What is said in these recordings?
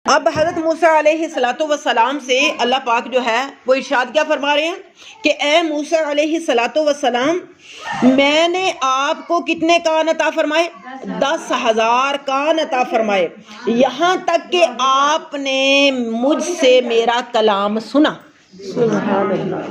اب حضرت موسیٰ علیہ السلام سے اللہ پاک جو ہے وہ ارشاد کیا فرما رہے ہیں کہ اے موسیٰ علیہ السلام، میں نے آپ کو کتنے کان عطا فرمائے؟ 10,000 کان عطا فرمائے، یہاں تک کہ آپ نے مجھ سے میرا کلام سنا۔ سبحان اللہ۔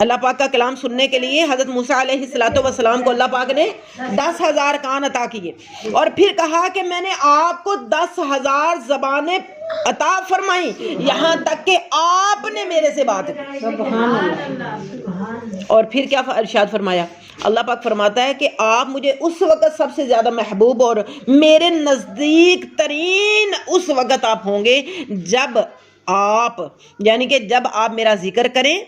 اللہ پاک کا کلام سننے کے لیے حضرت موسیٰ علیہ السلام کو اللہ پاک نے 10,000 کان عطا کیے، اور پھر کہا کہ میں نے آپ کو 10,000 زبانیں عطا فرمائی، یہاں تک کہ آپ نے میرے سے بات کی۔ اور پھر کیا ارشاد فرمایا؟ اللہ پاک فرماتا ہے کہ آپ مجھے اس وقت سب سے زیادہ محبوب اور میرے نزدیک ترین اس وقت آپ ہوں گے جب آپ، یعنی کہ جب آپ میرا ذکر کریں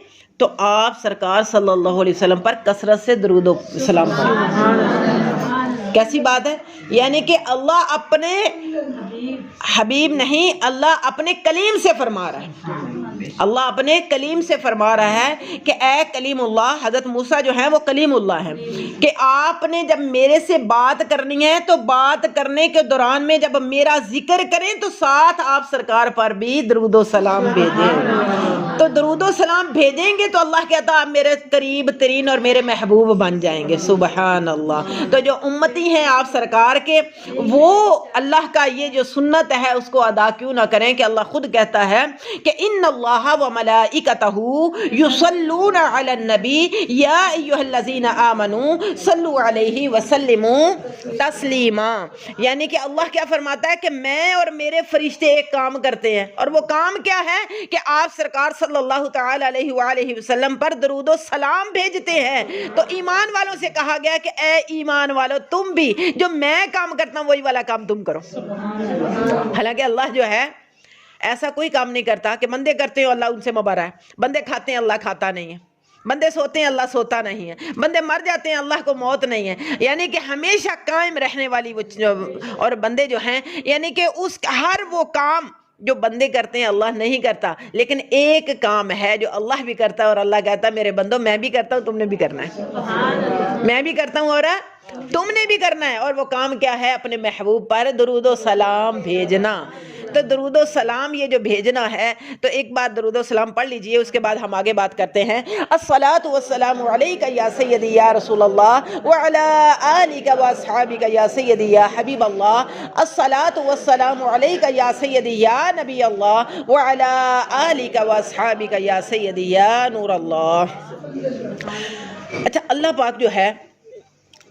تو آپ سرکار صلی اللہ علیہ وسلم پر کثرت سے درود و سلام پڑھیں۔ کیسی بات ہے؟ یعنی کہ اللہ اپنے حبیب نہیں، اللہ اپنے کلیم سے فرما رہا ہے، اللہ اپنے کلیم سے فرما رہا ہے کہ اے کلیم اللہ، حضرت موسیٰ جو ہیں وہ کلیم اللہ ہیں، کہ آپ نے جب میرے سے بات کرنی ہے تو بات کرنے کے دوران میں جب میرا ذکر کریں تو ساتھ آپ سرکار پر بھی درود و سلام بھیجیں۔ تو درود و سلام بھیجیں گے تو اللہ کہتا آپ میرے قریب ترین اور میرے محبوب بن جائیں گے۔ سبحان اللہ۔ تو جو امتی ہیں آپ سرکار کے، وہ اللہ کا یہ جو سنت ہے اس کو ادا کیوں نہ کریں کہ اللہ خود کہتا ہے کہ ان اللہ و ملائکتہ یصلون علی النبی یا ایھا الذین آمنوا صلوا علیہ وسلموا تسلیما۔ یعنی کہ اللہ کیا فرماتا ہے کہ میں اور میرے فرشتے ایک کام کرتے ہیں، اور وہ کام کیا ہے کہ آپ سرکار صلی اللہ تعالی علیہ وآلہ وسلم پر درود و سلام بھیجتے ہیں۔ تو ایمان والوں سے کہا گیا کہ اے ایمان والو، تم بھی جو میں کام کرتا ہوں وہی والا کام تم کرو۔ حالانکہ اللہ جو ہے ایسا کوئی کام نہیں کرتا کہ بندے کرتے ہو اللہ ان سے مبارہ ہے، بندے کھاتے ہیں اللہ کھاتا نہیں ہے، بندے سوتے ہیں اللہ سوتا نہیں ہے، بندے مر جاتے ہیں اللہ کو موت نہیں ہے، یعنی کہ ہمیشہ قائم رہنے والی وہ اور بندے جو ہیں، یعنی کہ اس ہر وہ کام جو بندے کرتے ہیں اللہ نہیں کرتا، لیکن ایک کام ہے جو اللہ بھی کرتا ہے، اور اللہ کہتا ہے میرے بندو میں بھی کرتا ہوں، تم نے بھی کرنا ہے، میں بھی کرتا ہوں اور تم نے بھی کرنا ہے۔ اور وہ کام کیا ہے؟ اپنے محبوب پر درود و سلام بھیجنا۔ تو درود و سلام یہ جو بھیجنا ہے، تو ایک بار درود و سلام پڑھ لیجئے، اس کے بعد ہم آگے بات کرتے ہیں۔ الصلاۃ والسلام علیک یا سیدی یا رسول اللہ وعلی آلک واصحابک یا سیدی یا حبیب اللہ۔ الصلاۃ والسلام علیک یا سیدی یا نبی اللہ وعلی آلک واصحابک یا سیدی یا نور اللہ۔ اچھا، اللہ پاک جو ہے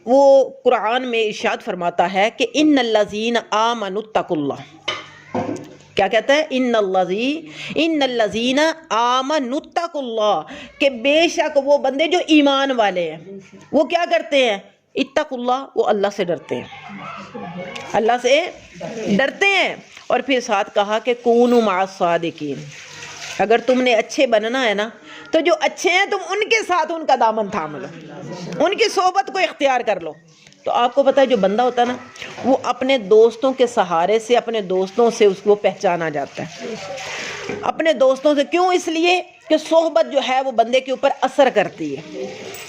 وہ قرآن میں ارشاد فرماتا ہے کہ ان الذین آمنوا اتقوا اللہ۔ کیا کہتا ہے؟ ان الذین آمنوا اتقوا اللہ، کہ بے شک وہ بندے جو ایمان والے ہیں وہ کیا کرتے ہیں؟ اتقوا اللہ، وہ اللہ سے ڈرتے ہیں، اللہ سے ڈرتے ہیں۔ اور پھر ساتھ کہا کہ کونوا مع الصادقین، اگر تم نے اچھے بننا ہے نا تو جو اچھے ہیں تم ان کے ساتھ ان کا دامن تھام لو، ان کی صحبت کو اختیار کر لو۔ تو آپ کو پتہ ہے جو بندہ ہوتا ہے نا وہ اپنے دوستوں کے سہارے سے، اپنے دوستوں سے اس کو پہچانا جاتا ہے، اپنے دوستوں سے۔ کیوں؟ اس لیے کہ صحبت جو ہے وہ بندے کے اوپر اثر کرتی ہے۔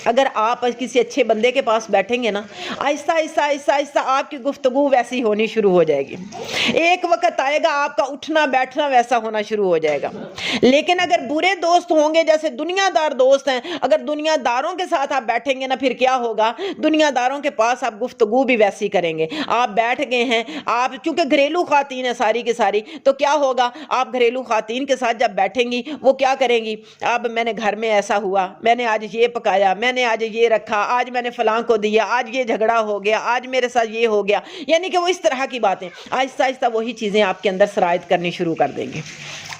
اگر آپ کسی اچھے بندے کے پاس بیٹھیں گے نا، آہستہ آہستہ آہستہ آہستہ آپ کی گفتگو ویسی ہونی شروع ہو جائے گی، ایک وقت آئے گا آپ کا اٹھنا بیٹھنا ویسا ہونا شروع ہو جائے گا۔ لیکن اگر برے دوست ہوں گے، جیسے دنیا دار دوست ہیں، اگر دنیا داروں کے ساتھ آپ بیٹھیں گے نا، پھر کیا ہوگا؟ دنیا داروں کے پاس آپ گفتگو بھی ویسی کریں گے۔ آپ بیٹھ گئے ہیں، آپ چونکہ گھریلو خواتین ہیں ساری کی ساری، تو کیا ہوگا؟ آپ گھریلو خواتین کے ساتھ جب بیٹھیں گی وہ کیا کریں گی؟ اب میں نے گھر میں ایسا ہوا، میں نے آج یہ پکایا، میں نے آج یہ رکھا، آج میں نے فلاں کو دیا، آج یہ جھگڑا ہو گیا، آج میرے ساتھ یہ ہو گیا، یعنی کہ وہ اس طرح کی باتیں آہستہ آہستہ وہی چیزیں آپ کے اندر سرایت کرنی شروع کر دیں گے،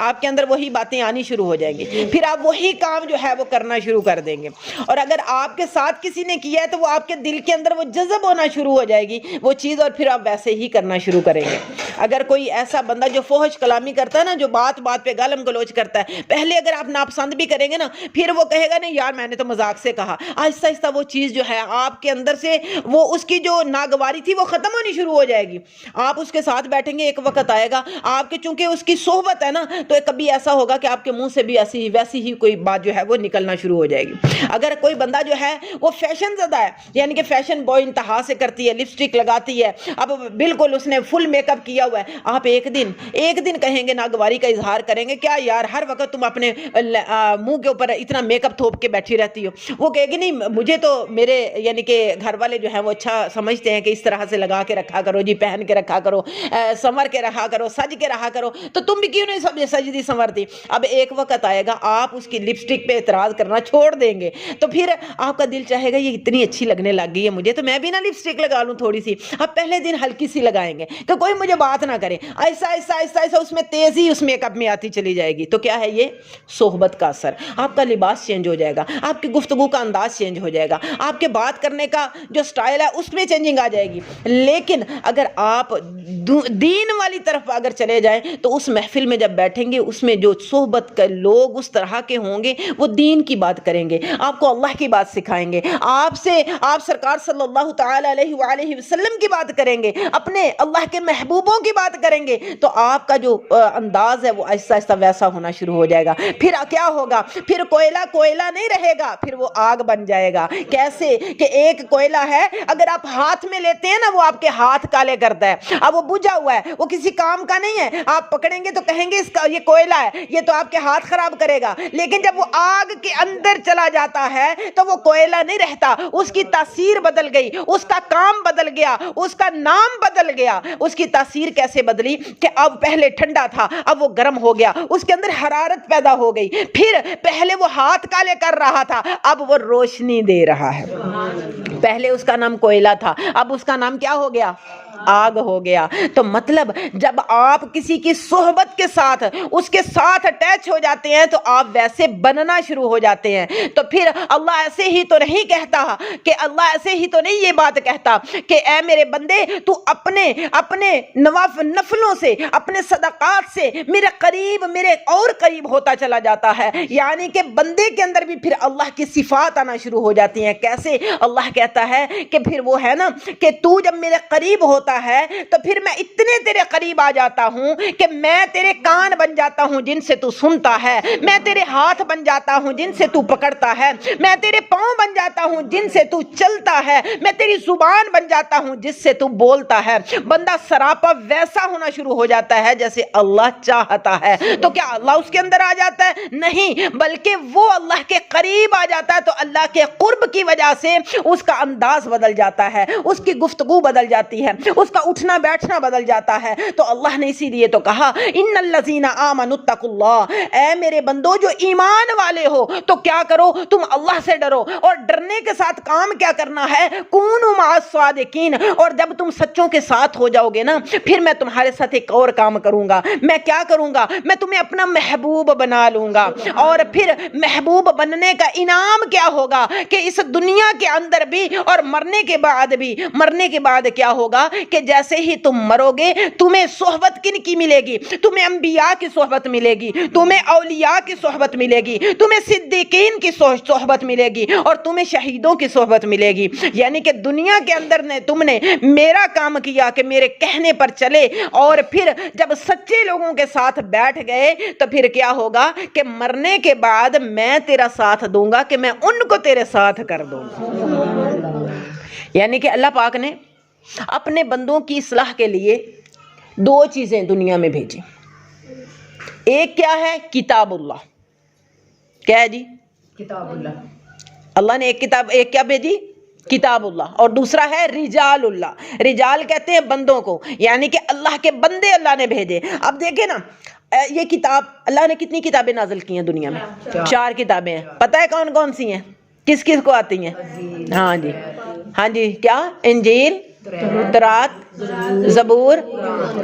آپ کے اندر وہی باتیں آنی شروع ہو جائیں گی، پھر آپ وہی کام جو ہے وہ کرنا شروع کر دیں گے۔ اور اگر آپ کے ساتھ کسی نے کیا ہے تو وہ آپ کے دل کے اندر وہ جذب ہونا شروع ہو جائے گی وہ چیز، اور پھر آپ ویسے ہی کرنا شروع کریں گے۔ اگر کوئی ایسا بندہ جو فحش کلامی کرتا ہے نا، جو بات بات پہ گالم گلوچ کرتا ہے، پہلے اگر آپ ناپسند بھی کریں گے نا، پھر وہ کہے گا نہیں یار میں نے تو مذاق سے کہا، آہستہ آہستہ وہ چیز جو ہے آپ کے اندر سے وہ اس کی جو ناگواری تھی وہ ختم ہونی شروع ہو جائے گی۔ آپ اس کے ساتھ بیٹھیں گے، ایک وقت آئے گا آپ کے چونکہ اس کی صحبت ہے نا، تو کبھی ایسا ہوگا کہ آپ کے منہ سے بھی ویسی ہی کوئی بات جو ہے وہ نکلنا شروع ہو جائے گی۔ اگر کوئی بندہ جو ہے وہ فیشن زدہ ہے، یعنی کہ فیشن بوائے انتہا سے کرتی ہے، لپسٹک لگاتی ہے، اب بالکل اس نے فل میک اپ کیا ہوا ہے، آپ ایک دن کہیں گے ناگواری کا اظہار کریں گے، کیا یار ہر وقت تم اپنے منہ کے اوپر اتنا میک اپ تھوپ کے بیٹھی رہتی ہو؟ وہ کہے گی نہیں، مجھے تو میرے یعنی کہ گھر والے جو ہیں وہ اچھا سمجھتے ہیں کہ اس طرح سے لگا کے رکھا کرو جی، پہن کے رکھا کرو، سنور کے رکھا کرو، سج کے رہا کرو، تو تم بھی کیوں نہیں سجدی سنورتی؟ اب ایک وقت آئے گا آپ اس کی لپسٹک پہ اعتراض کرنا چھوڑ دیں گے، تو پھر آپ کا دل چاہے گا یہ اتنی اچھی لگنے لگ گئی ہے مجھے، تو میں بھی نا لپسٹک لگا لوں تھوڑی سی۔ اب پہلے دن ہلکی سی لگائیں گے کہ کوئی مجھے بات نہ کرے، ایسا ایسا ایسا ایسا اس میں تیزی اس میک اپ میں آتی چلی جائے گی، تو کیا ہے یہ صحبت کا اثر۔ آپ کا لباس چینج ہو جائے گا، آپ کی گفتگو کا انداز چینج ہو جائے گا، آپ کے بات کرنے کا جو سٹائل ہے اس میں چینجنگ آ جائے گی۔ لیکن اگر آپ دین والی طرف اگر چلے جائیں تو اس محفل میں جب بیٹھیں گے اس میں جو صحبت کے لوگ اس طرح کے ہوں گے وہ دین کی بات کریں گے، آپ کو اللہ کی بات سکھائیں گے، آپ سرکار صلی اللہ تعالی علیہ وآلہ وسلم کی بات کریں گے، اپنے اللہ کے محبوبوں کی بات کریں گے، تو آپ کا جو انداز ہے وہ آہستہ آہستہ ویسا ہونا شروع ہو جائے گا۔ پھر کیا ہوگا؟ پھر کوئلہ نہیں رہے گا، پھر وہ آگ بن جائے گا۔ کیسے کہ ایک کوئلہ ہے، اگر آپ ہاتھ میں لیتے ہیں نا وہ آپ کے ہاتھ کالے کرتا ہے، اب وہ بجھا ہوا ہے، وہ کسی کام کا نہیں ہے، آپ پکڑیں گے تو کہیں گے اس کا یہ کوئلہ ہے، یہ تو آپ کے ہاتھ خراب کرے گا، لیکن جب وہ آگ کے اندر چلا جاتا ہے تو وہ کوئلہ نہیں رہتا، اس کی تاثیر بدل گئی، اس کا کام بدل گیا، اس کا نام بدل گیا۔ اس کی تاثیر کیسے بدلی کہ اب پہلے ٹھنڈا تھا، اب وہ گرم ہو گیا، اس کے اندر حرارت پیدا ہو گئی، پھر پہلے وہ ہاتھ کالے کر رہا تھا، اب وہ روشنی دے رہا ہے۔ پہلے اس کا نام کوئلہ تھا، اب اس کا نام کیا ہو گیا؟ آگ ہو گیا۔ تو مطلب جب آپ کسی کی صحبت کے ساتھ اس کے ساتھ اٹیچ ہو جاتے ہیں تو آپ ویسے بننا شروع ہو جاتے ہیں۔ تو پھر اللہ ایسے ہی تو نہیں کہتا کہ اللہ ایسے ہی تو نہیں یہ بات کہتا کہ اے میرے بندے تو اپنے نفلوں سے، اپنے صدقات سے میرے قریب، میرے اور قریب ہوتا چلا جاتا ہے، یعنی کہ بندے کے اندر بھی پھر اللہ کی صفات آنا شروع ہو جاتی ہیں۔ کیسے؟ اللہ کہتا ہے کہ پھر وہ ہے نا کہ تو جب میرے قریب ہوتا ہے تو پھر میں اتنے تیرے قریب آ جاتا ہوں کہ میں تیرے کان بن جاتا ہوں جن سے تو سنتا ہے، میں تیرے ہاتھ بن جاتا ہوں جن سے تو پکڑتا ہے، میں تیرے پاؤں بن جاتا ہوں جن سے تو چلتا ہے، میں تیری زبان بن جاتا ہوں جس سے تو بولتا ہے۔ بندہ سراپا ویسا ہونا شروع ہو جاتا ہے جیسے اللہ چاہتا ہے۔ تو کیا اللہ اس کے اندر آ جاتا ہے؟ نہیں، بلکہ وہ اللہ کے قریب آ جاتا ہے، تو اللہ کے قرب کی وجہ سے اس کا انداز بدل جاتا ہے، اس کی گفتگو بدل جاتی ہے، اس کا اٹھنا بیٹھنا بدل جاتا ہے۔ تو اللہ نے اسی لیے تو کہا ان الذین آمنوا اتقوا اللہ، اے میرے بندو جو ایمان والے ہو تو کیا کرو؟ تم اللہ سے ڈرو، اور ڈرنے کے ساتھ کام کیا کرنا ہے؟ کونوا مع الصادقین، اور جب تم سچوں کے ساتھ ہو جاؤ گے نا پھر میں تمہارے ساتھ ایک اور کام کروں گا۔ میں کیا کروں گا؟ میں تمہیں اپنا محبوب بنا لوں گا، اور پھر محبوب بننے کا انعام کیا ہوگا کہ اس دنیا کے اندر بھی اور مرنے کے بعد بھی، مرنے کے بعد کیا ہوگا کہ جیسے ہی تم مرو گے تمہیں صحبت کن کی ملے گی؟ تمہیں انبیاء کی صحبت ملے گی، تمہیں اولیاء کی صحبت ملے گی، تمہیں صدیقین کی صحبت ملے گی، اور تمہیں شہیدوں کی صحبت ملے گی۔ یعنی کہ دنیا کے اندر تم نے میرا کام کیا کہ میرے کہنے پر چلے، اور پھر جب سچے لوگوں کے ساتھ بیٹھ گئے تو پھر کیا ہوگا کہ مرنے کے بعد میں تیرا ساتھ دوں گا کہ میں ان کو تیرے ساتھ کر دوں گا۔ یعنی کہ اللہ پاک نے اپنے بندوں کی اصلاح کے لیے دو چیزیں دنیا میں بھیجی۔ ایک کیا ہے؟ کتاب اللہ۔ کیا ہے جی؟ کتاب اللہ۔ اللہ نے ایک کیا بھیجی؟ کتاب اللہ، اور دوسرا ہے رجال اللہ۔ رجال کہتے ہیں بندوں کو، یعنی کہ اللہ کے بندے اللہ نے بھیجے۔ اب دیکھیں نا یہ کتاب، اللہ نے کتنی کتابیں نازل کی ہیں دنیا میں؟ 4 کتابیں ہیں۔ پتہ ہے کون کون سی ہیں؟ کس کس کو آتی ہیں؟ ہاں جی کیا؟ انجیل، تورات، زبور،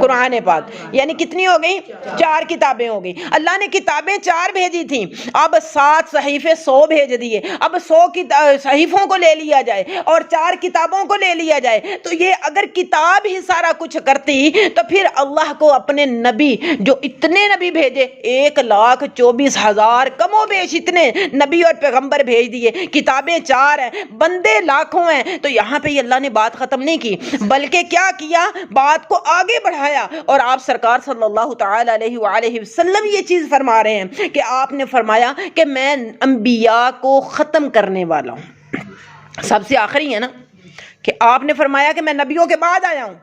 قرآن پاک، یعنی کتنی ہو گئی؟ 4 کتابیں ہو گئی۔ اللہ نے کتابیں 4 بھیجی تھیں، اب 7 صحیفے 100 بھیج دیے۔ اب 100 صحیفوں کو لے لیا جائے اور 4 کتابوں کو لے لیا جائے تو یہ اگر کتاب ہی سارا کچھ کرتی تو پھر اللہ کو اپنے نبی، جو اتنے نبی بھیجے 1,24,000 کم و بیش اتنے نبی اور پیغمبر بھیج دیے، کتابیں 4 ہیں، بندے لاکھوں ہیں، تو یہاں پہ اللہ نے بات ختم نہیں کی، بلکہ کیا کی کیا، بات کو آگے بڑھایا، اور آپ سرکار صلی اللہ تعالی علیہ وآلہ وسلم یہ چیز فرما رہے ہیں کہ آپ نے فرمایا کہ میں انبیاء کو ختم کرنے والا ہوں، سب سے آخری ہے نا، کہ آپ نے فرمایا کہ میں نبیوں کے بعد آیا ہوں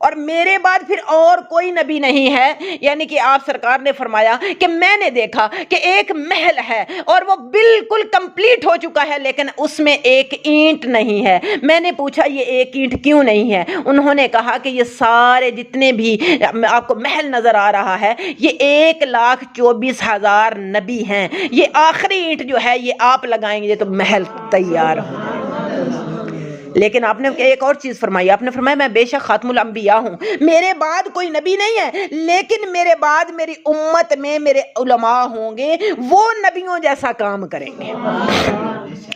اور میرے بعد پھر اور کوئی نبی نہیں ہے، یعنی کہ آپ سرکار نے فرمایا کہ میں نے دیکھا کہ ایک محل ہے اور وہ بالکل کمپلیٹ ہو چکا ہے لیکن اس میں ایک اینٹ نہیں ہے۔ میں نے پوچھا یہ ایک اینٹ کیوں نہیں ہے؟ انہوں نے کہا کہ یہ سارے جتنے بھی آپ کو محل نظر آ رہا ہے یہ 1,24,000 نبی ہیں، یہ آخری اینٹ جو ہے یہ آپ لگائیں گے تو محل تیار ہو۔ لیکن آپ نے ایک اور چیز فرمائی، آپ نے فرمایا میں بے شک خاتم الانبیاء ہوں، میرے بعد کوئی نبی نہیں ہے، لیکن میرے بعد میری امت میں میرے علماء ہوں گے، وہ نبیوں جیسا کام کریں گے۔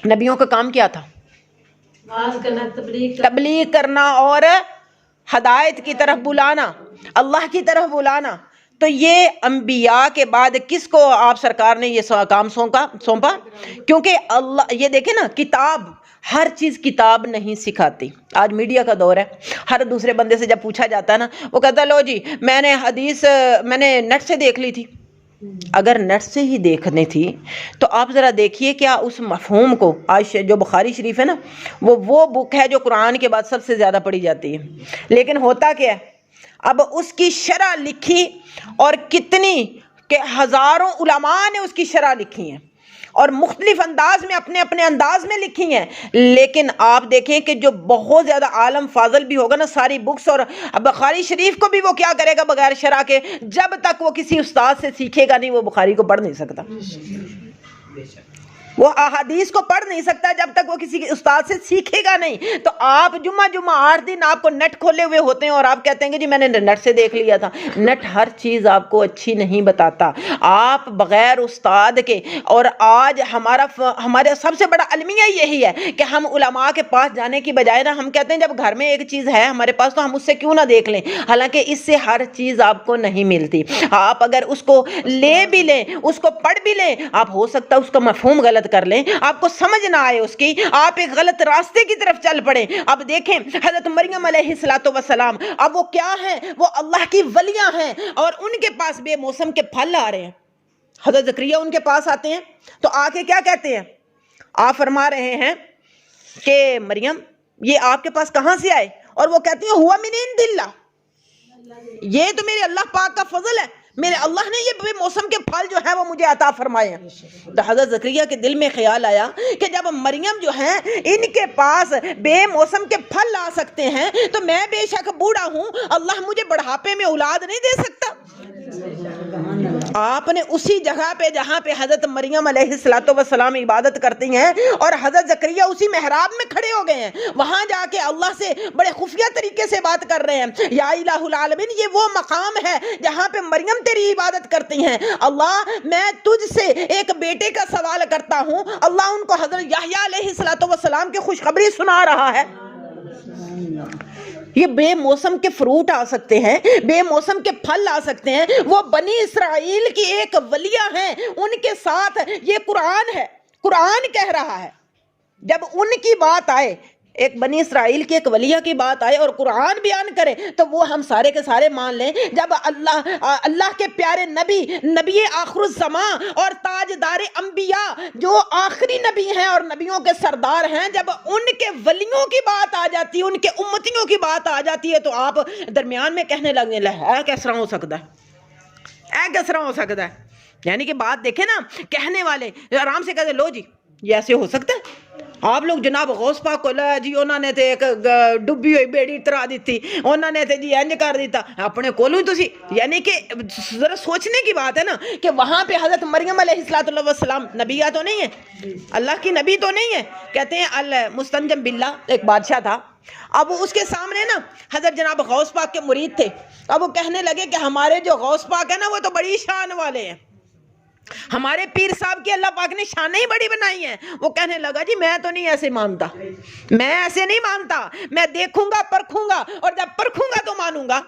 نبیوں کا کام کیا تھا؟ تبلیغ کرنا اور ہدایت کی طرف بلانا، اللہ کی طرف بلانا۔ تو یہ انبیاء کے بعد کس کو آپ سرکار نے یہ کام سونپا؟ کیونکہ اللہ یہ دیکھیں نا، کتاب ہر چیز کتاب نہیں سکھاتی۔ آج میڈیا کا دور ہے، ہر دوسرے بندے سے جب پوچھا جاتا ہے نا وہ کہتا ہے لو جی میں نے حدیث میں نے نیٹ سے دیکھ لی تھی۔ اگر نیٹ سے ہی دیکھنی تھی تو آپ ذرا دیکھیے کیا اس مفہوم کو، آج جو بخاری شریف ہے نا وہ بک ہے جو قرآن کے بعد سب سے زیادہ پڑھی جاتی ہے، لیکن ہوتا کیا ہے اب اس کی شرح لکھی اور کتنی کہ ہزاروں علماء نے اس کی شرح لکھی ہیں اور مختلف انداز میں اپنے اپنے انداز میں لکھی ہیں، لیکن آپ دیکھیں کہ جو بہت زیادہ عالم فاضل بھی ہوگا نا ساری بکس اور بخاری شریف کو بھی وہ کیا کرے گا بغیر شرح کے، جب تک وہ کسی استاد سے سیکھے گا نہیں وہ بخاری کو پڑھ نہیں سکتا، وہ احادیث کو پڑھ نہیں سکتا جب تک وہ کسی استاد سے سیکھے گا نہیں۔ تو آپ جمعہ 8 دن آپ کو نیٹ کھولے ہوئے ہوتے ہیں اور آپ کہتے ہیں کہ جی میں نے نیٹ سے دیکھ لیا تھا۔ نیٹ ہر چیز آپ کو اچھی نہیں بتاتا، آپ بغیر استاد کے، اور آج ہمارا سب سے بڑا المیہ یہی ہے کہ ہم علماء کے پاس جانے کی بجائے نا ہم کہتے ہیں جب گھر میں ایک چیز ہے ہمارے پاس تو ہم اس سے کیوں نہ دیکھ لیں، حالانکہ اس سے ہر چیز آپ کو نہیں ملتی۔ آپ اگر اس کو لے بھی لیں، اس کو پڑھ بھی لیں، آپ ہو سکتا ہے اس کا مفہوم غلط کر لیں، آپ کو سمجھ نہ آئے اس کی، آپ ایک غلط راستے کی طرف چل پڑیں۔ اب دیکھیں حضرت مریم علیہ السلام، اب وہ کیا ہیں؟ وہ اللہ کی ولیاں ہیں اور ان کے پاس بے موسم کے پھل آ رہے ہیں۔ حضرت زکریا ان کے پاس آتے ہیں تو آ کے کیا کہتے ہیں؟ آپ فرما رہے ہیں کہ مریم یہ آپ کے پاس کہاں سے آئے؟ اور وہ کہتی ہیں ہوا من عند اللہ، یہ تو میرے اللہ پاک کا فضل ہے، میرے اللہ نے یہ بے موسم کے پھل جو ہیں وہ مجھے عطا فرمائے ہیں۔ تو حضرت زکریا کے دل میں خیال آیا کہ جب مریم جو ہیں ان کے پاس بے موسم کے پھل لا سکتے ہیں تو میں بے شک بوڑھا ہوں، اللہ مجھے بڑھاپے میں اولاد نہیں دے سکتا۔ آپ نے اسی جگہ پہ جہاں پہ حضرت مریم علیہ السلام عبادت کرتی ہیں اور حضرت زکریا اسی محراب میں کھڑے ہو گئے ہیں، وہاں جا کے اللہ سے بڑے خفیہ طریقے سے بات کر رہے ہیں، یا الہ العالمین یہ وہ مقام ہے جہاں پہ مریم تیری عبادت کرتی ہیں، اللہ میں تجھ سے ایک بیٹے کا سوال کرتا ہوں۔ اللہ ان کو حضرت یحییٰ علیہ السلام کی خوشخبری سنا رہا ہے۔ یہ بے موسم کے فروٹ آ سکتے ہیں، بے موسم کے پھل آ سکتے ہیں، وہ بنی اسرائیل کی ایک ولیہ ہیں، ان کے ساتھ یہ قرآن ہے، قرآن کہہ رہا ہے۔ جب ان کی بات آئے، ایک بنی اسرائیل کی ایک ولیہ کی بات آئے اور قرآن بیان کرے تو وہ ہم سارے کے سارے مان لیں۔ جب اللہ کے پیارے نبی آخر الزمان اور تاجدار انبیاء جو آخری نبی ہیں اور نبیوں کے سردار ہیں، جب ان کے ولیوں کی بات آ جاتی ہے، ان کے امتیوں کی بات آ جاتی ہے تو آپ درمیان میں کہنے لگنے اے کس طرح ہو سکتا ہے، اے کس طرح ہو سکتا ہے؟ یعنی کہ بات دیکھیں نا، کہنے والے آرام سے کہتے لو جی یہ ایسے ہو سکتا ہے۔ آپ لوگ جناب غوث پاک کو لے جی انہوں نے تے ایک ڈبی ہوئی بیڑی ترا دیتی، انہوں نے تے جی انج کر دیتا اپنے کولوں ہی تسی، یعنی کہ ذرا سوچنے کی بات ہے نا کہ وہاں پہ حضرت مریم علیہ السلام نبیہ تو نہیں ہے، اللہ کی نبی تو نہیں ہے۔ کہتے ہیں المستنجم باللہ ایک بادشاہ تھا، اب اس کے سامنے نا حضرت جناب غوث پاک کے مرید تھے، اب وہ کہنے لگے کہ ہمارے جو غوث پاک ہے نا وہ تو بڑی شان والے ہیں، ہمارے پیر صاحب کی اللہ پاک نے شانیں ہی بڑی بنائی ہیں۔ وہ کہنے لگا جی میں تو نہیں ایسے مانتا، میں ایسے نہیں مانتا، میں دیکھوں گا پرکھوں گا اور جب پرکھوں گا تو مانوں گا۔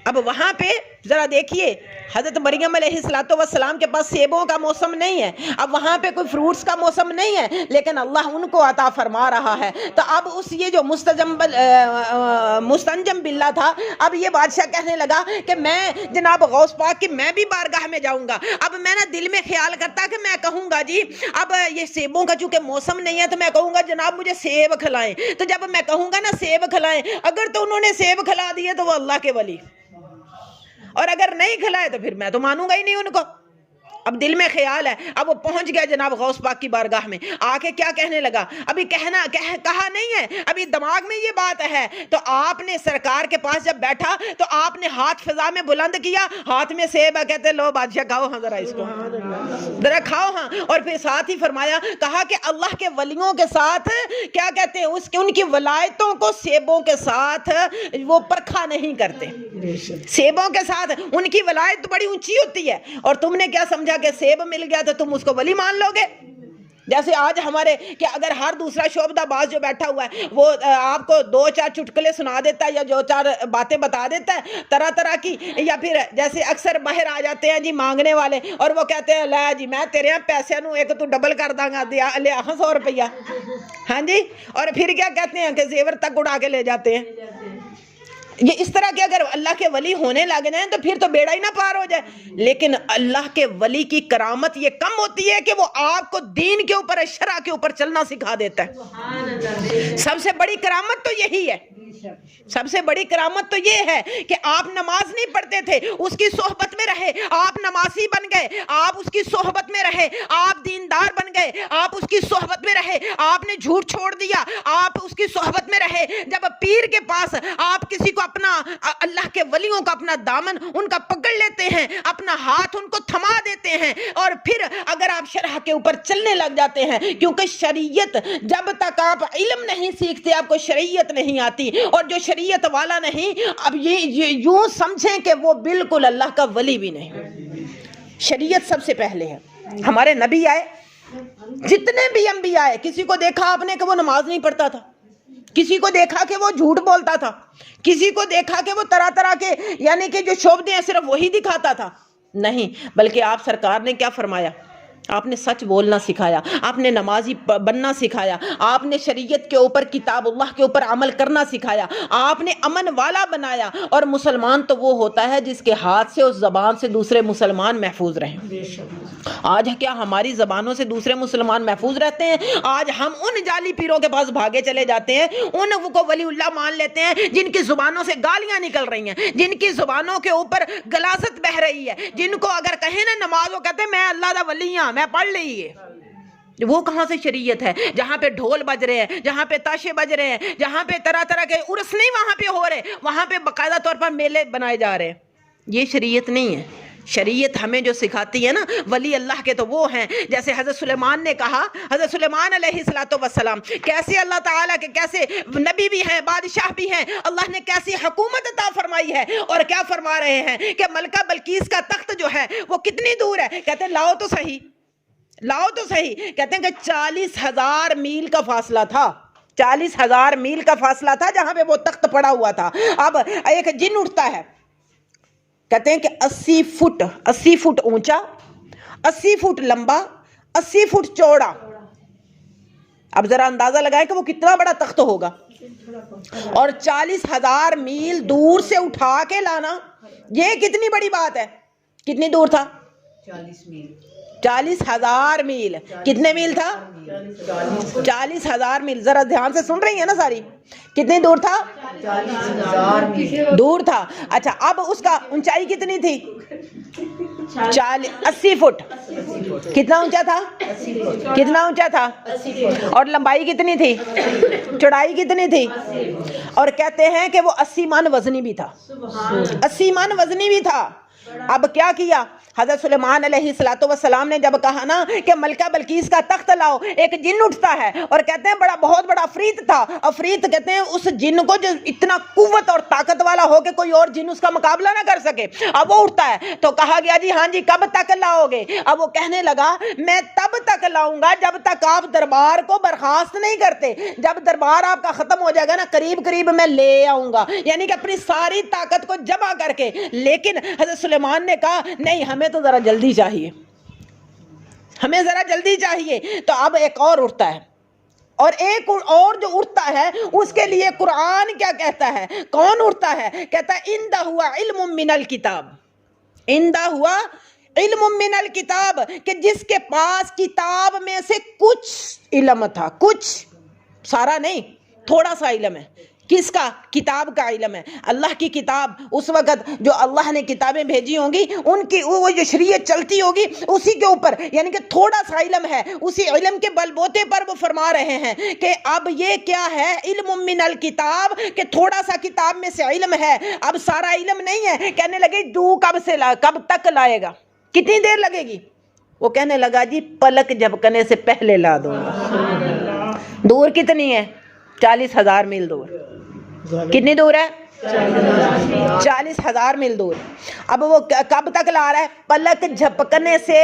اب وہاں پہ ذرا دیکھیے حضرت مریم علیہ السلام کے پاس سیبوں کا موسم نہیں ہے، اب وہاں پہ کوئی فروٹس کا موسم نہیں ہے، لیکن اللہ ان کو عطا فرما رہا ہے۔ تو اب اس یہ جو مستنجم باللہ تھا، اب یہ بادشاہ کہنے لگا کہ میں جناب غوث پاک کی میں بھی بارگاہ میں جاؤں گا۔ اب میں نا دل میں خیال کرتا کہ میں کہوں گا جی اب یہ سیبوں کا چونکہ موسم نہیں ہے تو میں کہوں گا جناب مجھے سیب کھلائیں، تو جب میں کہوں گا نا سیب کھلائیں، اگر تو انہوں نے سیب کھلا دیے تو وہ اللہ کے ولی، اور اگر نہیں کھلائے تو پھر میں تو مانوں گا ہی نہیں ان کو۔ اب دل میں خیال ہے، اب وہ پہنچ گیا جناب غوث پاک کی بارگاہ میں، آ کے کیا کہنے لگا، ابھی کہا نہیں ہے، ابھی دماغ میں یہ بات ہے۔ تو آپ نے سرکار کے پاس جب بیٹھا تو آپ نے ہاتھ فضا میں بلند کیا، ہاتھ میں سیب ہے، کہتے لو بادشاہ کھاؤ ہاں ذرا اس کو، ذرا کھاؤ ہاں، اور پھر ساتھ ہی فرمایا، کہا کہ اللہ کے ولیوں کے ساتھ کیا کہتے ہیں ان کی ولایتوں کو سیبوں کے ساتھ وہ پرکھا نہیں کرتے، سیبوں کے ساتھ ان کی ولایت بڑی اونچی ہوتی ہے، اور تم نے کیا سمجھا کہ سیب مل گیا تو تم اس کو ولی مان لو گے؟ جیسے آج ہمارے کہ اگر ہر دوسرا شعبدہ باز جو بیٹھا ہوا ہے وہ آپ کو 2-4 چٹکلے سنا دیتا ہے یا 2-4 باتیں بتا دیتا ہے طرح طرح کی، یا پھر جیسے اکثر باہر آ جاتے ہیں جی مانگنے والے اور وہ کہتے ہیں لے جی میں تیرے یہاں پیسے نو ایک تو ڈبل کر داں گا، لے 100 روپیہ، ہاں جی، اور پھر کیا کہتے ہیں کہ زیور تک اڑا کے لے جاتے ہیں۔ یہ اس طرح کے اگر اللہ کے ولی ہونے لگ جائیں تو پھر تو بیڑا ہی نہ پار ہو جائے۔ لیکن اللہ کے ولی کی کرامت یہ کم ہوتی ہے کہ وہ آپ کو دین کے اوپر شرع کے اوپر چلنا سکھا دیتا ہے۔ سب سے بڑی کرامت تو یہی ہے، سب سے بڑی کرامت تو یہ ہے کہ آپ نماز نہیں پڑھتے تھے، اس کی صحبت میں رہے، آپ نمازی بن گئے، آپ اس کی صحبت میں رہے، آپ دیندار بن گئے، آپ اس کی صحبت میں رہے، آپ نے جھوٹ چھوڑ دیا، آپ اس کی صحبت میں رہے۔ جب پیر کے پاس آپ کسی کو اپنا اللہ کے ولیوں کا اپنا دامن ان کا پکڑ لیتے ہیں، اپنا ہاتھ ان کو تھما دیتے ہیں، اور پھر اگر آپ شرح کے اوپر چلنے لگ جاتے ہیں، کیونکہ شریعت جب تک آپ علم نہیں سیکھتے آپ کو شریعت نہیں آتی، اور جو شریعت والا نہیں اب یہ یوں سمجھیں کہ وہ بالکل اللہ کا ولی بھی نہیں۔ شریعت سب سے پہلے ہے۔ ہمارے نبی آئے، جتنے بھی انبیاء آئے، کسی کو دیکھا آپ نے کہ وہ نماز نہیں پڑھتا تھا، کسی کو دیکھا کہ وہ جھوٹ بولتا تھا، کسی کو دیکھا کہ وہ طرح طرح کے یعنی کہ جو شعبدے ہیں صرف وہی دکھاتا تھا، نہیں، بلکہ آپ سرکار نے کیا فرمایا، آپ نے سچ بولنا سکھایا، آپ نے نمازی بننا سکھایا، آپ نے شریعت کے اوپر کتاب اللہ کے اوپر عمل کرنا سکھایا، آپ نے امن والا بنایا۔ اور مسلمان تو وہ ہوتا ہے جس کے ہاتھ سے اس زبان سے دوسرے مسلمان محفوظ رہیں۔ آج کیا ہماری زبانوں سے دوسرے مسلمان محفوظ رہتے ہیں؟ آج ہم ان جعلی پیروں کے پاس بھاگے چلے جاتے ہیں، ان کو ولی اللہ مان لیتے ہیں جن کی زبانوں سے گالیاں نکل رہی ہیں، جن کی زبانوں کے اوپر غلاظت بہ رہی ہے، جن کو اگر کہیں نا نماز وہ کہتے ہیں میں اللہ دا ولی ہاں، میں پڑھ لی ہے۔ وہ کہاں سے شریعت ہے؟ جہاں پہ ڈھول بج رہے ہیں، جہاں پہ تاشے بج رہے ہیں، جہاں پہ طرح طرح کے عرس نہیں وہاں پہ ہو رہے، وہاں پہ باقاعدہ طور پر میلے بنائے جا رہے ہیں۔ یہ شریعت نہیں ہے۔ شریعت ہمیں جو سکھاتی ہے نا ولی اللہ کے تو وہ ہیں، جیسے حضرت سلیمان نے کہا، حضرت سلیمان علیہ السلام کیسے اللہ تعالیٰ کے کیسے نبی بھی ہیں، بادشاہ بھی ہیں، اللہ نے کیسی حکومت عطا فرمائی ہے، اور کیا فرما رہے ہیں کہ ملکہ بلقیس کا تخت جو ہے وہ کتنی دور ہے، کہتے ہیں لاؤ تو صحیح، لاؤ تو صحیح، کہتے ہیں کہ 40,000 میل کا فاصلہ تھا، 40,000 میل کا فاصلہ تھا جہاں پہ وہ تخت پڑا ہوا تھا۔ اب ایک جن اٹھتا ہے، کہتے ہیں کہ 80 فٹ اونچا، 80 فٹ لمبا، 80 فٹ چوڑا۔ اب ذرا اندازہ لگائیں کہ وہ کتنا بڑا تخت ہوگا، اور 40,000 میل دور سے اٹھا کے لانا، یہ کتنی بڑی بات ہے۔ کتنی دور تھا؟ 40,000 میل۔ کتنے میل تھا؟ 40,000 میل۔ ذرا دھیان سے سن رہی ہیں نا ساری؟ کتنی دور تھا؟ 40,000 میل دور تھا۔ اچھا اب اس کا اونچائی کتنی تھی؟ 80 فٹ۔ کتنا اونچا تھا؟ کتنا اونچا تھا؟ اور لمبائی کتنی تھی؟ چوڑائی کتنی تھی؟ اور کہتے ہیں کہ وہ 80 من وزنی بھی تھا، 80 من وزنی بھی تھا۔ اب کیا کیا حضرت سلیمان علیہ السلام نے جب کہا نا کہ ملکہ بلقیس کا تخت لاؤ، ایک جن اٹھتا ہے اور کہتے ہیں بہت بڑا عفریت تھا، عفریت کہتے ہیں اس جن کو جو اتنا قوت اور طاقت والا ہو کہ کوئی اور جن اس کا مقابلہ نہ کر سکے، اب وہ اٹھتا ہے تو کہا گیا جی ہاں جی کب تک لاؤ گے؟ اب وہ کہنے لگا میں تب تک لاؤں گا جب تک آپ دربار کو برخاست نہیں کرتے، جب دربار آپ کا ختم ہو جائے گا نا قریب قریب میں لے آؤں گا، یعنی کہ اپنی ساری طاقت کو جمع کر کے۔ لیکن حضرت سلیمان نے کہا نہیں ہمیں تو ذرا جلدی چاہیے، ہمیں ذرا جلدی چاہیے۔ تو اب ایک اور اٹھتا ہے، اور ایک اور جو اٹھتا ہے اس کے لیے قرآن کیا کہتا ہے؟ کون اٹھتا ہے؟ کہتا ہے اندہ ہوا علم من الکتاب، اندہ ہوا علم من الکتاب، کہ جس کے پاس کتاب میں سے کچھ علم تھا، کچھ، سارا نہیں، تھوڑا سا علم ہے۔ کس کا؟ کتاب کا علم ہے۔ اللہ کی کتاب، اس وقت جو اللہ نے کتابیں بھیجی ہوں گی ان کی وہ جو شریعت چلتی ہوگی اسی کے اوپر، یعنی کہ تھوڑا سا علم ہے، اسی علم کے بل بوتے پر وہ فرما رہے ہیں کہ اب یہ کیا ہے؟ علم من الکتاب، کہ تھوڑا سا کتاب میں سے علم ہے، اب سارا علم نہیں ہے۔ کہنے لگے کب تک لائے گا؟ کتنی دیر لگے گی؟ وہ کہنے لگا جی پلک جھپکنے سے پہلے لا دوں گا۔ دور کتنی ہے؟ 40,000 میل دور۔ کتنی دور ہے؟ 40,000 میل دور۔ اب وہ کب تک لا رہا ہے؟ پلک جھپکنے سے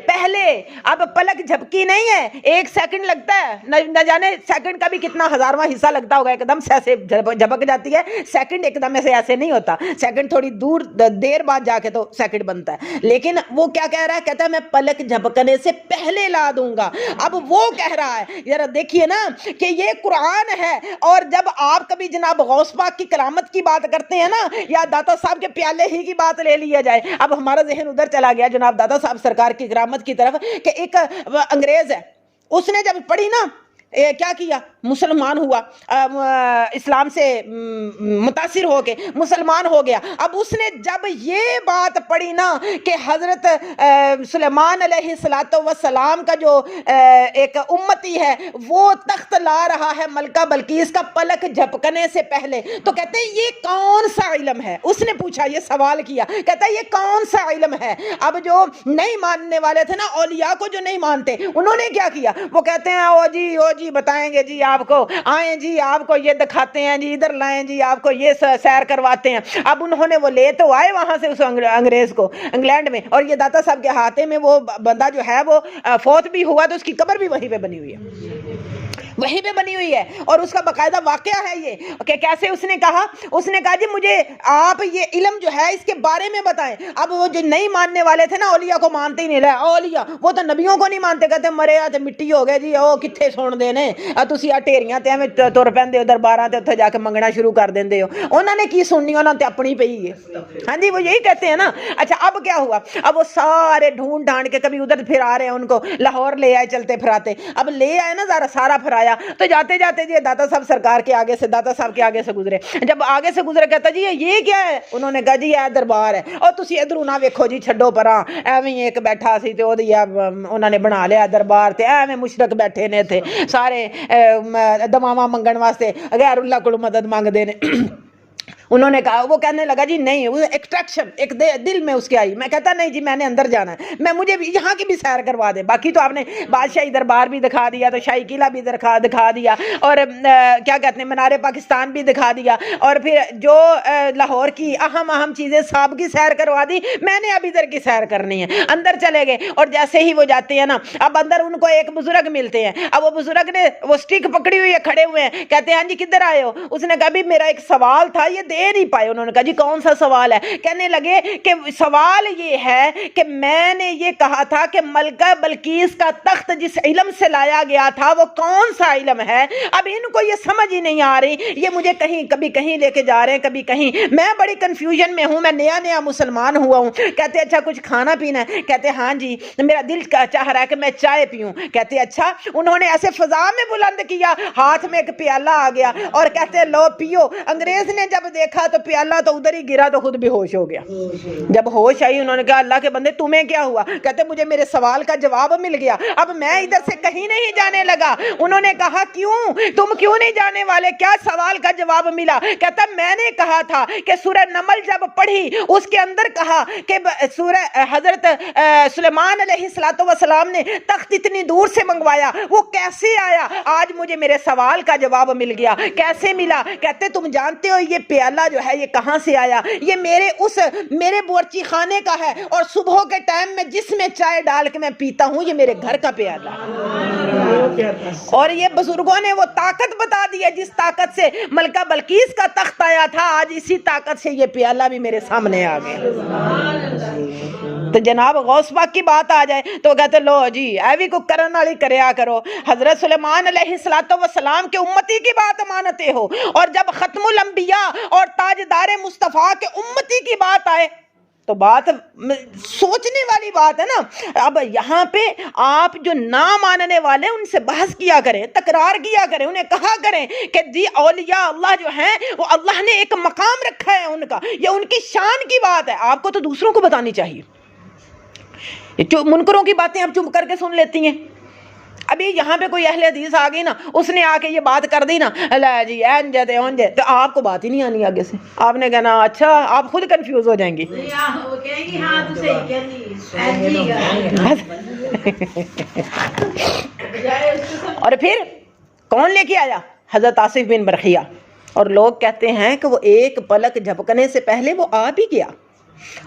پہلے۔ اب پلک جھپکی نہیں ہے، 1 سیکنڈ لگتا ہے، نہ جانے سیکنڈ کا بھی کتنا ہزارواں حصہ لگتا ہوگا، ایک دم سے ایسے جھپک جاتی ہے۔ سیکنڈ ایک دم ایسے نہیں ہوتا، سیکنڈ تھوڑی دیر بعد جا کے تو سیکنڈ بنتا ہے۔ لیکن وہ کیا کہہ رہا ہے؟ کہتا ہے میں پلک جھپکنے سے پہلے لا دوں گا۔ اب وہ کہہ رہا ہے، ذرا دیکھیے نا کہ یہ قرآن ہے، اور جب آپ کبھی جناب غوث پاک کی کرامت کی بات کرتے ہیں نا، یا داتا صاحب کے پیالے ہی کی بات لے لیا جائے، اب ہمارا ذہن ادھر چلا گیا جناب داتا صاحب سرکار کی کرامت کی طرف، کہ ایک انگریز ہے، اس نے جب پڑھی نا کیا کیا؟ مسلمان ہوا، اسلام سے متاثر ہو کے مسلمان ہو گیا۔ اب اس نے جب یہ بات پڑھی نا کہ حضرت سلیمان علیہ السلام کا جو ایک امتی ہے وہ تخت لا رہا ہے ملکہ بلقیس کا پلک جھپکنے سے پہلے، تو کہتے ہیں یہ کون سا علم ہے؟ اس نے پوچھا، یہ سوال کیا، کہتا ہے یہ کون سا علم ہے؟ اب جو نہیں ماننے والے تھے نا، اولیاء کو جو نہیں مانتے، انہوں نے کیا کیا؟ وہ کہتے ہیں او جی بتائیں گے جی آپ کو، آئیں جی آپ کو یہ دکھاتے ہیں جی، ادھر لائیں جی آپ کو یہ سیر کرواتے ہیں۔ اب انہوں نے وہ لے تو آئے وہاں سے اس انگریز کو انگلینڈ میں، اور یہ داتا صاحب کے ہاتھے میں وہ بندہ جو ہے وہ فوت بھی ہوا، تو اس کی قبر بھی وہیں پہ بنی ہوئی ہے، وہیں پہ بنی ہوئی ہے، اور اس کا باقاعدہ واقعہ ہے یہ کہ کیسے اس نے کہا جی مجھے آپ یہ علم جو ہے اس کے بارے میں بتائیں۔ اب وہ جو نہیں ماننے والے تھے نا، اولیاء کو مانتے ہی نہیں رہے، اولیاء وہ تو نبیوں کو نہیں مانتے، کہتے مرے تے مٹی ہو گئے جی، او کتھے سن دے نے، تسی آ ٹھیریاں تے ایویں تر پیندے ہو درباراں تے اوتھے جا کے منگنا شروع کر دیندے ہو، انہاں نے کی سننی، انہاں تے اپنی پئی ہے۔ ہاں جی وہ یہی کہتے ہیں نا۔ اچھا اب کیا ہوا؟ اب وہ سارے ڈھونڈ ڈھانڈ کے کبھی ادھر پھر آ رہے ہیں، ان کو لاہور لے آئے چلتے پھراتے، اب لے آئے نا سارا پھرایا، تو جاتے جاتے جی داتا صاحب سرکار کے آگے سے، داتا صاحب کے آگے سے گزرے، جب آگے سے گزرے کہتا جی یہ کیا ہے؟ انہوں نے کہا جی یہ دربار ہے، اور تسی ادھروں نہ ویکھو جی، چھڈو پراں، ایویں ایک بیٹھا سی تے اودی انہوں نے بنا لیا دربار، تے ایویں مشرک بیٹھے نے تھے سارے دعاواں منگن واسطے غیر اللہ کو مدد مانگدے نے۔ انہوں نے کہا، وہ کہنے لگا جی نہیں، وہ ایکٹریکشن ایک دل میں اس کے آئی، میں کہتا نہیں جی میں نے اندر جانا ہے، مجھے بھی یہاں کی بھی سیر کروا دے، باقی تو آپ نے بادشاہی دربار بھی دکھا دیا، تو شاہی قلعہ بھی دکھا دیا، اور کیا کہتے ہیں منار پاکستان بھی دکھا دیا، اور پھر جو لاہور کی اہم چیزیں ساب کی سیر کروا دی، میں نے اب ادھر کی سیر کرنی ہے۔ اندر چلے گئے، اور جیسے ہی وہ جاتے ہیں نا، اب اندر ان کو ایک بزرگ ملتے ہیں، اب وہ بزرگ نے وہ سٹک پکڑی ہوئی ہے، کھڑے ہوئے ہیں، کہتے ہیں ہاں جی کدھر آئے ہو؟ اس نے کہا بھی میرا ایک سوال تھا، یہ دے نہیں پائے۔ انہوں نے کہا جی کون سا سوال ہے؟ کہنے لگے کہ سوال یہ ہے کہ میں نے یہ کہا تھا کہ ملکہ بلقیس کا تخت جس علم سے لایا گیا تھا وہ کون سا علم ہے؟ اب ان کو یہ سمجھ ہی نہیں آ رہی، یہ مجھے کبھی کہیں لے کے جا رہے ہیں، کبھی کہیں، میں بڑی کنفیوژن میں ہوں، میں نیا مسلمان ہوا ہوں۔ کہتے اچھا کچھ کھانا پینا ہے؟ کہتے ہاں جی میرا دل چاہ رہا ہے کہ میں چائے پیوں۔ کہتے اچھا۔ انہوں نے ایسے فضا میں بلند کیا، ہاتھ میں ایک پیالہ آ گیا، اور کہتے لو پیو۔ انگریز نے جب دیکھا دیکھا تو پیالہ تو ادھر ہی گرا تو خود بھی ہوش ہو گیا. جب ہوش آئی انہوں نے کہا اللہ کے بندے تمہیں کیا ہوا؟ کہتے مجھے میرے سوال کا جواب مل گیا, اب میں ادھر سے کہیں نہیں جانے لگا. انہوں نے کہا کیوں, تم کیوں نہیں جانے والے, کیا سوال کا جواب ملا؟ کہتا میں نے کہا تھا کہ سورہ نمل جب پڑھی اس کے اندر کہا کہ سورہ حضرت سلیمان علیہ السلام نے تخت اتنی دور سے منگوایا, وہ کیسے آیا؟ آج مجھے میرے سوال کا جواب مل گیا. کیسے ملا؟ کہتے تم جانتے ہو یہ پیالہ جو ہے یہ کہاں سے آیا؟ یہ میرے بورچی خانے کا ہے, اور صبح کے ٹائم میں جس میں چائے ڈال کے میں پیتا ہوں یہ میرے گھر کا پیالہ ہے. اور یہ بزرگوں نے وہ طاقت بتا دی ہے جس طاقت سے ملکہ بلقیس کا تخت آیا تھا, آج اسی طاقت سے یہ پیالہ بھی میرے سامنے آ گیا. تو جناب غوث پاک کی بات آ جائے تو کہتے لو جی ایوی کو کرن والی کریا کرو. حضرت سلیمان علیہ السلام کے امتی کی بات مانتے ہو, اور جب ختم الانبیاء اور تاجدار مصطفیٰ کے امتی کی بات آئے تو بات سوچنے والی بات ہے نا. اب یہاں پہ آپ جو نہ ماننے والے ان سے بحث کیا کریں, تکرار کیا کریں, انہیں کہا کریں کہ جی اولیاء اللہ جو ہیں وہ اللہ نے ایک مقام رکھا ہے ان کا, یہ ان کی شان کی بات ہے. آپ کو تو دوسروں کو بتانی چاہیے. منکروں کی باتیں آپ چپ کر کے سن لیتی ہیں. ابھی یہاں پہ کوئی اہل حدیث آ گئی نا, اس نے آ کے یہ بات کر دی نا, اللہ جی اینجے تے اونجے, تو آپ کو بات ہی نہیں آنی آگے سے. آپ نے کہنا اچھا, آپ خود کنفیوز ہو جائیں گی. اور پھر کون لے کے آیا؟ حضرت آصف بن برخیہ. اور لوگ کہتے ہیں کہ وہ ایک پلک جھپکنے سے پہلے وہ آ بھی گیا,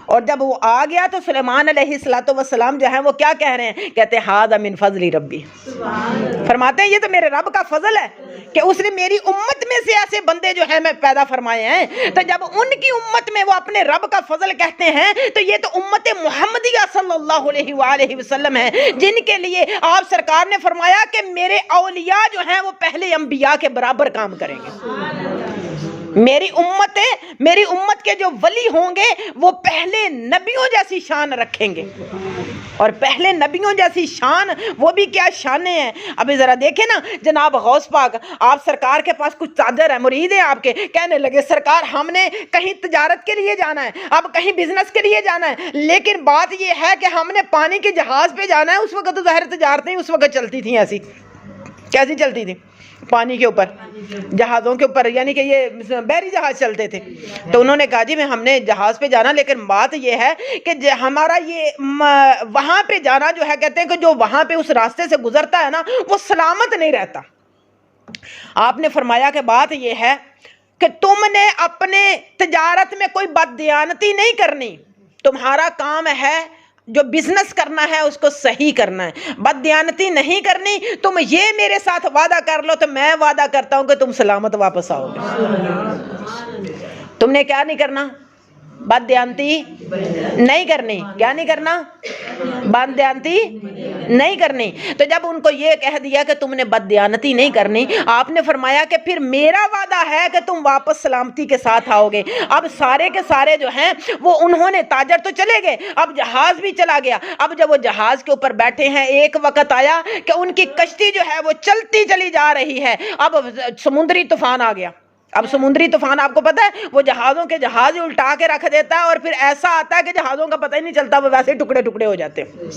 اور جب وہ آ گیا تو سلیمان علیہ السلام جو ہیں وہ کیا کہہ رہے ہیں؟ کہتے ہیں ھذا من فضل ربی. فرماتے ہیں یہ تو میرے رب کا فضل ہے کہ اس نے میری امت میں سے ایسے بندے جو ہیں میں پیدا فرمائے ہیں. تو جب ان کی امت میں وہ اپنے رب کا فضل کہتے ہیں تو یہ تو امت محمدیہ صلی اللہ علیہ وآلہ وسلم ہے, جن کے لیے آپ سرکار نے فرمایا کہ میرے اولیاء جو ہیں وہ پہلے انبیاء کے برابر کام کریں گے. میری امت کے جو ولی ہوں گے وہ پہلے نبیوں جیسی شان رکھیں گے, اور پہلے نبیوں جیسی شان وہ بھی کیا شانیں ہیں. ابھی ذرا دیکھیں نا جناب غوث پاک, آپ سرکار کے پاس کچھ تاجر ہیں, مرید ہیں آپ کے, کہنے لگے سرکار ہم نے کہیں تجارت کے لیے جانا ہے, اب کہیں بزنس کے لیے جانا ہے, لیکن بات یہ ہے کہ ہم نے پانی کے جہاز پہ جانا ہے. اس وقت تو ظاہر تجارتیں اس وقت چلتی تھیں ایسی, کیسی چلتی تھی؟ پانی کے اوپر, جہازوں کے اوپر, یعنی کہ یہ بحری جہاز چلتے تھے. تو انہوں نے کہا جی ہم نے جہاز پہ جانا, لیکن بات یہ ہے کہ ہمارا یہ وہاں پہ جانا جو ہے, کہتے ہیں کہ جو وہاں پہ اس راستے سے گزرتا ہے نا وہ سلامت نہیں رہتا. آپ نے فرمایا کہ بات یہ ہے کہ تم نے اپنے تجارت میں کوئی بددیانتی نہیں کرنی, تمہارا کام ہے جو بزنس کرنا ہے اس کو صحیح کرنا ہے, بددیانتی نہیں کرنی. تم یہ میرے ساتھ وعدہ کر لو تو میں وعدہ کرتا ہوں کہ تم سلامت واپس آؤ گے. تم نے کیا نہیں کرنا؟ بددیانتی نہیں کرنی. کیا نہیں کرنا؟ بددیانتی نہیں کرنی. تو جب ان کو یہ کہہ دیا کہ تم نے بددیانتی نہیں کرنی, آپ نے فرمایا کہ پھر میرا وعدہ ہے کہ تم واپس سلامتی کے ساتھ آؤ گے. اب سارے کے سارے جو ہیں وہ انہوں نے, تاجر تو چلے گئے, اب جہاز بھی چلا گیا. اب جب وہ جہاز کے اوپر بیٹھے ہیں, ایک وقت آیا کہ ان کی کشتی جو ہے وہ چلتی چلی جا رہی ہے. اب سمندری طوفان آ گیا. اب سمندری طوفان آپ کو پتہ ہے وہ جہازوں کے جہاز ہی الٹا کے رکھ دیتا ہے, اور پھر ایسا آتا ہے کہ جہازوں کا پتہ ہی نہیں چلتا, وہ ویسے ٹکڑے ٹکڑے ہو جاتے ہیں.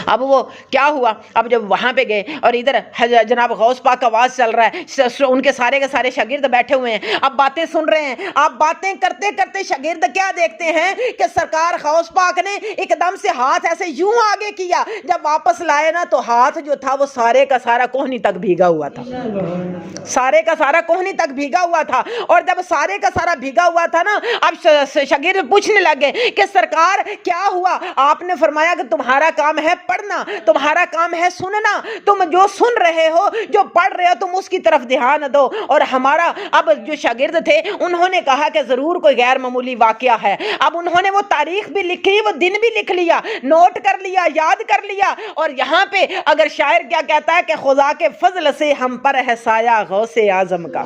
اب وہ کیا ہوا, اب جب وہاں پہ گئے اور ادھر جناب غوث پاک کا آواز چل رہا ہے, ان کے سارے شاگرد بیٹھے ہوئے ہیں, اب باتیں سن رہے ہیں. اب باتیں کرتے کرتے شاگرد کیا دیکھتے ہیں کہ سرکار غوث پاک نے ایک دم سے ہاتھ ایسے یوں آگے کیا, جب واپس لائے نا تو ہاتھ جو تھا وہ سارے کا سارا کوہنی تک بھیگا ہوا تھا, سارے کا سارا کوہنی تک بھیگا ہوا تھا. اور جب سارے کا سارا بھیگا ہوا تھا نا, اب شاگرد پوچھنے لگے کہ سرکار کیا ہوا؟ آپ نے فرمایا کہ تمہارا کام ہے پڑھنا, تمہارا کام ہے سننا, تم جو سن رہے ہو, جو پڑھ رہے ہو, تم اس کی طرف دھیان دو. اور ہمارا اب جو شاگرد تھے انہوں نے کہا کہ ضرور کوئی غیر معمولی واقعہ ہے. اب انہوں نے وہ تاریخ بھی لکھی, وہ دن بھی لکھ لیا, نوٹ کر لیا, یاد کر لیا. اور یہاں پہ اگر شاعر کیا کہتا ہے کہ خدا کے فضل سے ہم پر ہے سایہ غوث اعظم کا,